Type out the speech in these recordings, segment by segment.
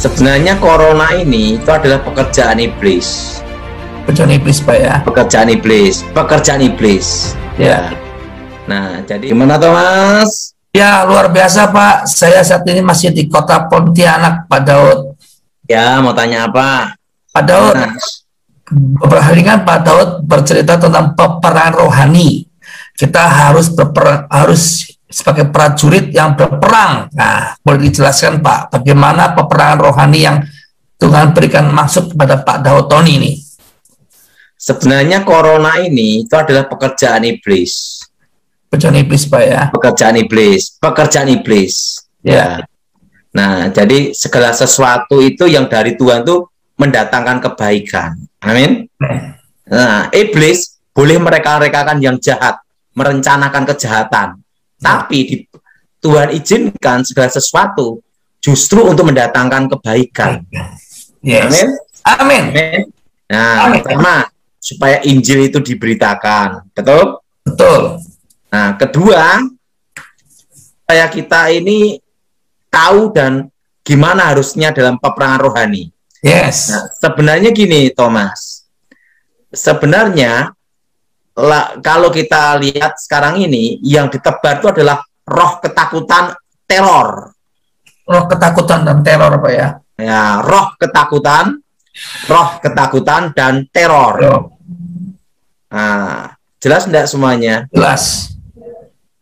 Sebenarnya corona ini itu adalah pekerjaan iblis. Pekerjaan iblis, Pak ya. Pekerjaan iblis. Ya. Nah, jadi gimana Thomas? Ya, luar biasa Pak. Saya saat ini masih di kota Pontianak, Pak Daud. Ya, mau tanya apa? Pak Daud, beberapa hari kan Pak Daud bercerita tentang peperangan rohani. Kita harus sebagai prajurit yang berperang. Nah, boleh dijelaskan Pak, bagaimana peperangan rohani yang Tuhan berikan maksud kepada Pak Daud Tony ini? Sebenarnya corona ini itu adalah pekerjaan iblis. Pekerjaan iblis, Pak ya. Pekerjaan iblis. Ya. Nah, jadi segala sesuatu itu yang dari Tuhan itu mendatangkan kebaikan. Amin. Nah, iblis boleh mereka-rekakan yang jahat, merencanakan kejahatan. Tapi Tuhan izinkan segala sesuatu justru untuk mendatangkan kebaikan. Yes. Amin. Amin. Amin. Nah, pertama supaya Injil itu diberitakan, betul? Betul. Nah, kedua, supaya kita ini tahu dan gimana harusnya dalam peperangan rohani. Yes. Nah, sebenarnya gini, Thomas. Sebenarnya kalau kita lihat sekarang ini yang ditebar itu adalah roh ketakutan, teror. Roh ketakutan dan teror, Pak ya. Ya, roh ketakutan dan teror. Nah, jelas enggak semuanya? Jelas.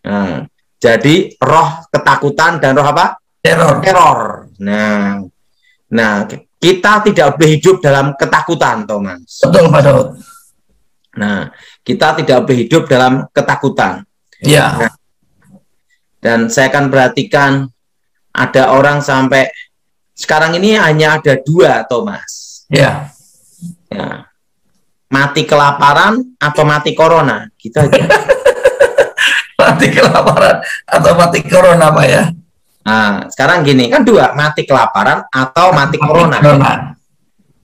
Nah, jadi roh ketakutan dan roh apa? Teror. Nah, kita tidak boleh hidup dalam ketakutan, Thomas. Betul, Pak Daud. Nah, kita tidak boleh hidup dalam ketakutan. Iya. Nah, dan saya akan perhatikan ada orang sampai sekarang ini hanya ada 2, Thomas. Iya. Ya. Mati kelaparan atau mati corona, gitu aja. Mati kelaparan atau mati corona, Pak ya. Nah, sekarang gini, kan 2, mati kelaparan atau mati corona.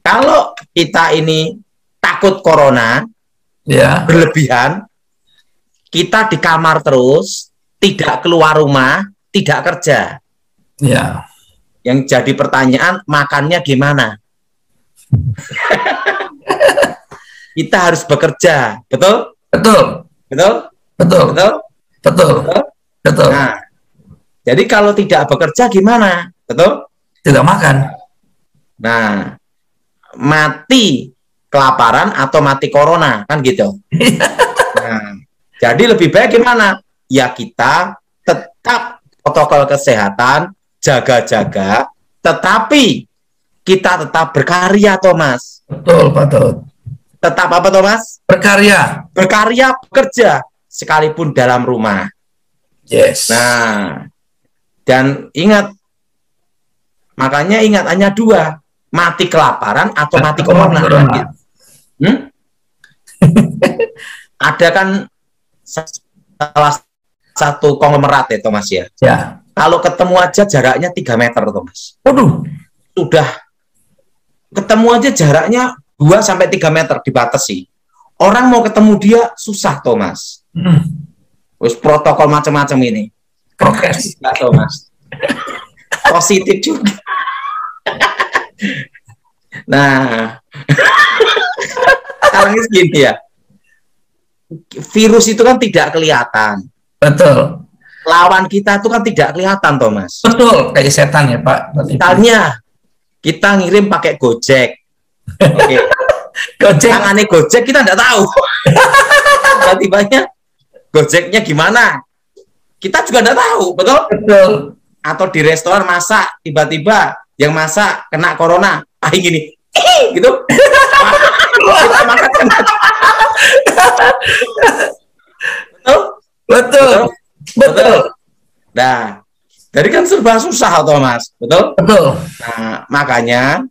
Kalau kita ini takut corona, ya, berlebihan, kita di kamar terus, tidak keluar rumah, tidak kerja. Ya. Yang jadi pertanyaan, makannya gimana? Kita harus bekerja, betul? Betul. Betul? Betul. Betul? Betul. Betul? Betul. Nah, jadi kalau tidak bekerja gimana? Betul? Tidak makan. Nah, mati kelaparan atau mati corona, kan gitu. Nah, jadi lebih baik gimana? Ya kita tetap protokol kesehatan, jaga-jaga, tetapi kita tetap berkarya, Thomas. Betul, Pak Daud. Tetap apa, Thomas? Berkarya. Berkarya, bekerja, sekalipun dalam rumah. Yes. Nah, dan ingat, makanya ingat hanya 2, mati kelaparan atau mati corona. Ada kan salah satu konglomerat ya, Thomas ya. Ya. Kalau ketemu aja jaraknya 3 meter, Thomas. Waduh. Sudah ketemu aja jaraknya 2-3 meter dibatasi. Orang mau ketemu dia susah, Thomas. Terus protokol macam-macam ini. Prokes. Enggak, Thomas. Positif juga. Nah, sekarang ini segini ya. Virus itu kan tidak kelihatan. Betul. Lawan kita itu kan tidak kelihatan, Thomas. Betul, kayak setan ya, Pak. Misalnya kita ngirim pakai Gojek. Oke. Gojek. Tangannya Gojek kita nggak tahu. Tiba-tibanya Gojeknya gimana? Kita juga nggak tahu, betul? Betul. Atau di restoran masak, tiba-tiba yang masak kena corona, gini, gitu. Kita makan kan. Betul? Betul. Betul. Nah, jadi kan serba susah, Thomas, betul? Betul. Nah, makanya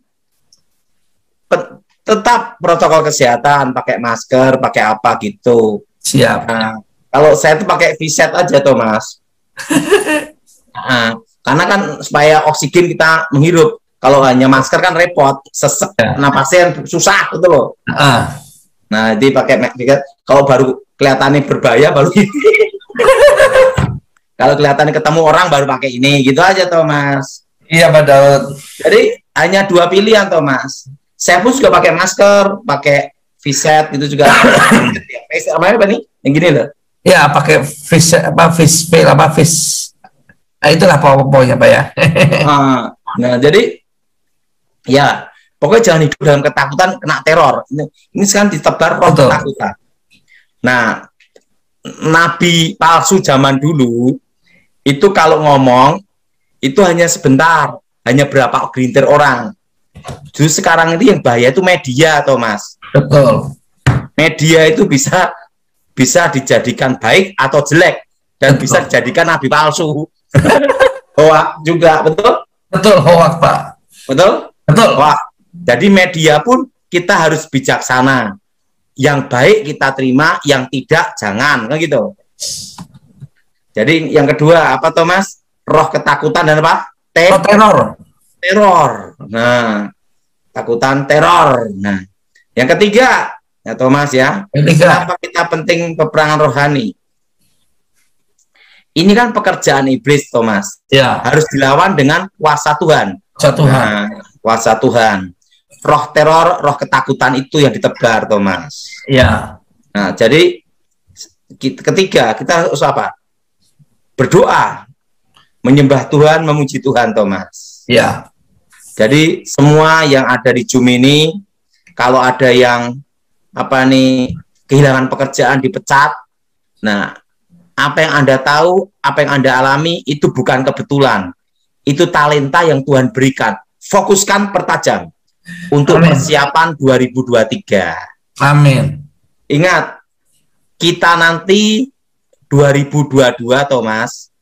tetap protokol kesehatan, pakai masker, pakai apa gitu. Siap. Nah, kalau saya tuh pakai V-set aja, Thomas. Nah, karena kan supaya oksigen kita menghirup. Kalau hanya masker kan repot, sesek, napasnya susah gitu loh. Nah, jadi pakai kalau baru kelihatannya berbahaya baru ini. Kalau kelihatannya ketemu orang baru pakai ini, gitu aja, Thomas. Iya, Pak Daud. Jadi hanya dua pilihan, Thomas. Saya pun juga pakai masker, pakai viset gitu juga. Apa nih? Yang gini loh. Ya, pakai face nah, itulah pokoknya Pak ya. Nah, jadi ya pokoknya jangan hidup dalam ketakutan kena teror. Ini sekarang ditebar roh ketakutan. Nah, nabi palsu zaman dulu itu kalau ngomong itu hanya sebentar, hanya berapa gelintir orang. Justru sekarang ini yang bahaya itu media, Thomas. Betul. Media itu bisa dijadikan baik atau jelek dan bisa dijadikan nabi palsu. Hoak juga, betul? Betul, hoak Pak. Betul? Betul. Hoak. Jadi media pun kita harus bijaksana. Yang baik kita terima, yang tidak jangan, kan gitu. Jadi yang kedua apa, Thomas? Roh ketakutan dan apa? Teror. Teror. Nah, takutan teror. Nah, yang ketiga ya Thomas ya. Kenapa kita penting peperangan rohani? Ini kan pekerjaan iblis, Thomas. Ya. Harus dilawan dengan kuasa Tuhan. Kuasa Tuhan. Nah, kuasa Tuhan. Roh teror, roh ketakutan itu yang ditebar, Thomas. Ya. Nah, jadi ketiga kita harus apa? Berdoa, menyembah Tuhan, memuji Tuhan, Thomas. Ya. Jadi semua yang ada di Zoom ini, kalau ada yang kehilangan pekerjaan, dipecat, nah apa yang Anda tahu, apa yang Anda alami itu bukan kebetulan, itu talenta yang Tuhan berikan. Fokuskan, pertajam untuk persiapan 2023. Amin. Ingat, kita nanti 2022, Thomas,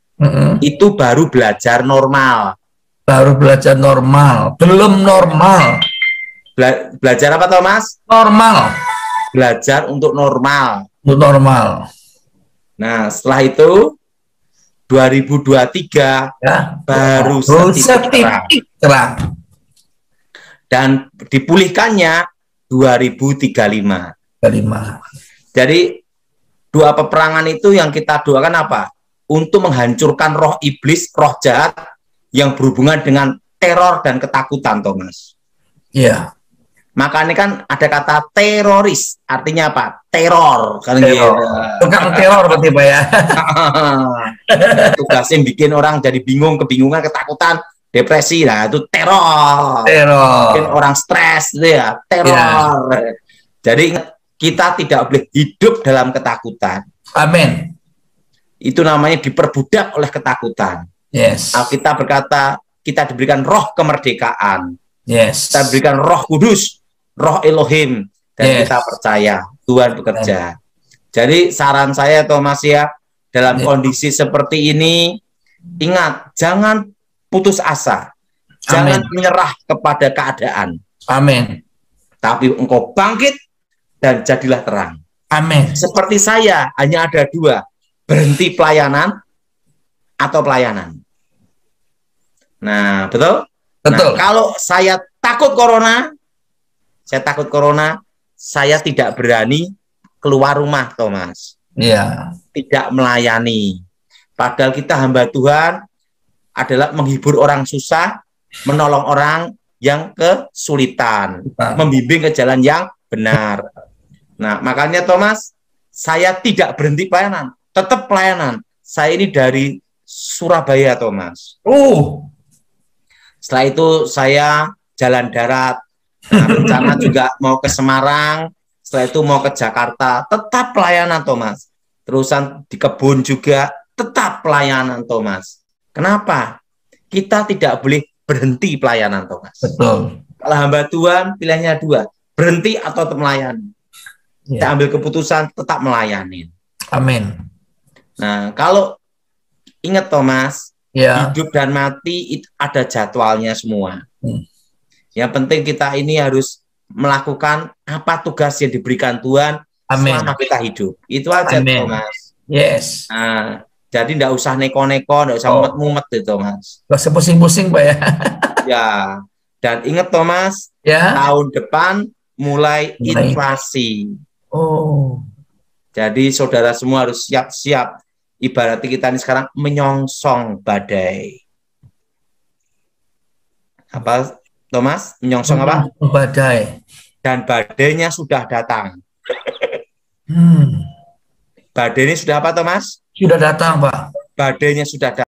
itu baru belajar normal. Baru belajar normal, belum normal. Belajar apa, Thomas? Normal. Belajar untuk normal. Untuk normal. Nah, setelah itu 2023 ya, baru setitik terang. Dan dipulihkannya 2035. Jadi dua peperangan itu yang kita doakan apa? Untuk menghancurkan roh iblis, roh jahat yang berhubungan dengan teror dan ketakutan, Thomas. Iya. Makanya kan ada kata teroris, artinya apa? Teror. Kan teror. Tukang teror berarti Pak ya. Tugasnya bikin orang jadi bingung, kebingungan, ketakutan, depresi. Nah, itu teror. Teror. Bikin orang stres gitu ya, teror. Ya. Jadi kita tidak boleh hidup dalam ketakutan. Amin. Itu namanya diperbudak oleh ketakutan. Yes. Alkitab berkata kita diberikan roh kemerdekaan. Yes. Kita diberikan roh kudus, roh Elohim, dan kita percaya Tuhan bekerja. Jadi saran saya, Thomas ya, dalam kondisi seperti ini, ingat, jangan putus asa, jangan menyerah kepada keadaan. Amin. Tapi engkau bangkit dan jadilah terang. Amin. Seperti saya, hanya ada dua, berhenti pelayanan atau pelayanan. Nah, betul? Betul. Nah, kalau saya takut corona, saya tidak berani keluar rumah, Thomas. Iya. Tidak melayani. Padahal kita hamba Tuhan adalah menghibur orang susah, menolong orang yang kesulitan, membimbing ke jalan yang benar. Nah, makanya Thomas, saya tidak berhenti pelayanan, tetap pelayanan. Saya ini dari Surabaya, Thomas. Setelah itu saya jalan darat, nah, rencana juga mau ke Semarang, setelah itu mau ke Jakarta, tetap pelayanan, Thomas. Terusan di kebun juga, tetap pelayanan, Thomas. Kenapa? Kita tidak boleh berhenti pelayanan, Thomas. Betul. Kalau hamba Tuhan, pilihannya dua, berhenti atau tetap melayani. Kita ambil keputusan tetap melayani. Amin. Nah, kalau ingat, Thomas, hidup dan mati itu ada jadwalnya semua. Yang penting kita ini harus melakukan apa tugas yang diberikan Tuhan selama kita hidup. Itu aja, Thomas. Yes. Nah, jadi tidak usah neko-neko, tidak usah mumet-mumet gitu, Thomas. Tidak usah pusing-pusing, Pak ya. Ya. Dan ingat, Thomas, tahun depan mulai inflasi. Jadi saudara semua harus siap-siap. Ibaratnya kita ini sekarang menyongsong badai. Apa Thomas, menyongsong apa? Badai. Dan badainya sudah datang. Hmm. Badai ini sudah apa, Thomas? Sudah datang, Pak. Badainya sudah datang.